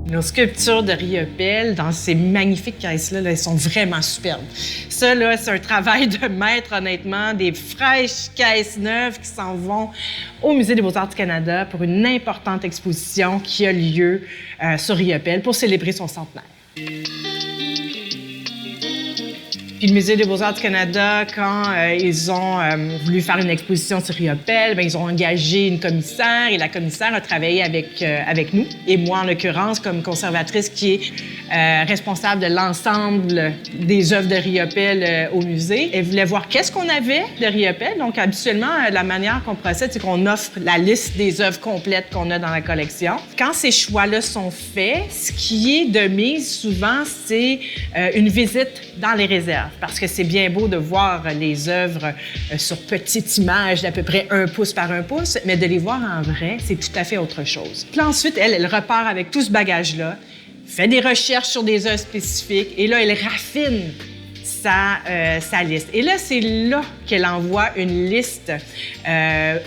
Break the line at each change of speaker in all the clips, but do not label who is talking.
Nos sculptures de Riopelle, dans ces magnifiques caisses-là, elles sont vraiment superbes. Ça, là, c'est un travail de maître, honnêtement. Des fraîches caisses neuves qui s'en vont au Musée des Beaux-Arts du Canada pour une importante exposition qui a lieu sur Riopelle pour célébrer son centenaire. Puis le Musée des Beaux-Arts du Canada, quand ils ont voulu faire une exposition sur Riopelle, bien, ils ont engagé une commissaire et la commissaire a travaillé avec nous. Et moi, en l'occurrence, comme conservatrice qui est responsable de l'ensemble des œuvres de Riopelle au musée. Elle voulait voir qu'est-ce qu'on avait de Riopelle. Donc, habituellement, la manière qu'on procède, c'est qu'on offre la liste des œuvres complètes qu'on a dans la collection. Quand ces choix-là sont faits, ce qui est de mise souvent, c'est une visite dans les réserves. Parce que c'est bien beau de voir les œuvres sur petite image d'à peu près 1 pouce par 1 pouce, mais de les voir en vrai, c'est tout à fait autre chose. Puis ensuite, elle repart avec tout ce bagage-là, fait des recherches sur des œuvres spécifiques, et là, elle raffine sa liste. Et là, c'est là qu'elle envoie une liste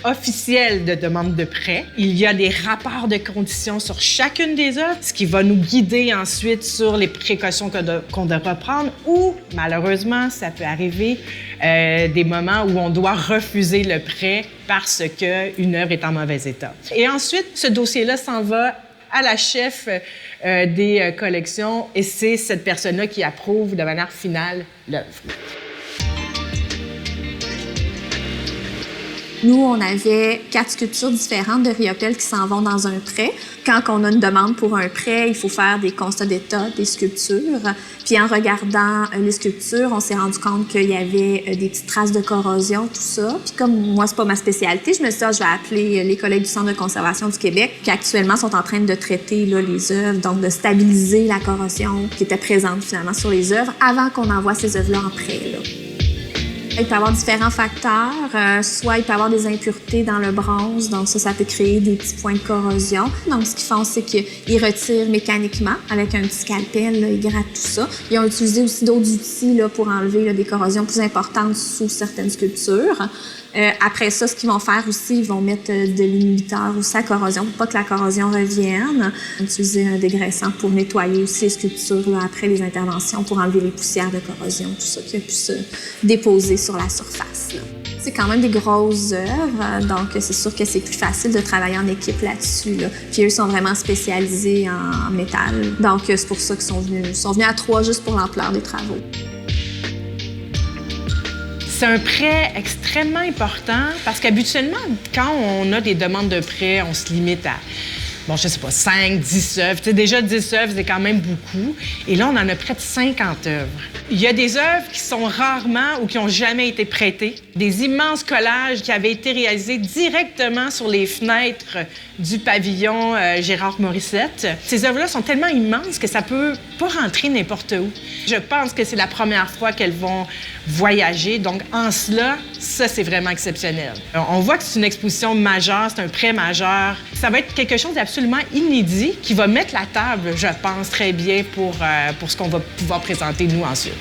officielle de demandes de prêt. Il y a des rapports de conditions sur chacune des œuvres, ce qui va nous guider ensuite sur les précautions qu'on devra prendre ou, malheureusement, ça peut arriver des moments où on doit refuser le prêt parce qu'une œuvre est en mauvais état. Et ensuite, ce dossier-là s'en va à la chef des collections et c'est cette personne-là qui approuve de manière finale l'œuvre.
Nous, on avait 4 sculptures différentes de Riopelle qui s'en vont dans un prêt. Quand on a une demande pour un prêt, il faut faire des constats d'état des sculptures. Puis en regardant les sculptures, on s'est rendu compte qu'il y avait des petites traces de corrosion, tout ça. Puis comme moi, c'est pas ma spécialité, je me suis dit, je vais appeler les collègues du Centre de conservation du Québec qui actuellement sont en train de traiter là, les œuvres, donc de stabiliser la corrosion qui était présente finalement sur les œuvres avant qu'on envoie ces œuvres-là en prêt. Là. Il peut y avoir différents facteurs. Soit il peut y avoir des impuretés dans le bronze, donc ça peut créer des petits points de corrosion. Donc, ce qu'ils font, c'est qu'ils retirent mécaniquement avec un petit scalpel, là, ils grattent tout ça. Ils ont utilisé aussi d'autres outils là, pour enlever là, des corrosions plus importantes sous certaines sculptures. Après ça, ce qu'ils vont faire aussi, ils vont mettre de l'inhibiteur aussi à corrosion pour pas que la corrosion revienne. Utiliser un dégraissant pour nettoyer aussi les sculptures là, après les interventions pour enlever les poussières de corrosion, tout ça qui a pu se déposer sur la surface. Là. C'est quand même des grosses œuvres, donc c'est sûr que c'est plus facile de travailler en équipe là-dessus. Là. Puis eux sont vraiment spécialisés en métal, donc c'est pour ça qu'ils sont venus à 3 juste pour l'ampleur des travaux.
C'est un prêt extrêmement important parce qu'habituellement, quand on a des demandes de prêt, on se limite à, bon, je sais pas, 5, 10 œuvres. T'sais, déjà, 10 œuvres, c'est quand même beaucoup. Et là, on en a près de 50 œuvres. Il y a des œuvres qui sont rarement ou qui n'ont jamais été prêtées. Des immenses collages qui avaient été réalisés directement sur les fenêtres du pavillon Gérard Morissette. Ces œuvres-là sont tellement immenses que ça peut pas rentrer n'importe où. Je pense que c'est la première fois qu'elles vont voyager. Donc, en cela, ça, c'est vraiment exceptionnel. On voit que c'est une exposition majeure, c'est un prêt majeur. Ça va être quelque chose d'absolument inédit qui va mettre la table, je pense, très bien pour ce qu'on va pouvoir présenter, nous, ensuite.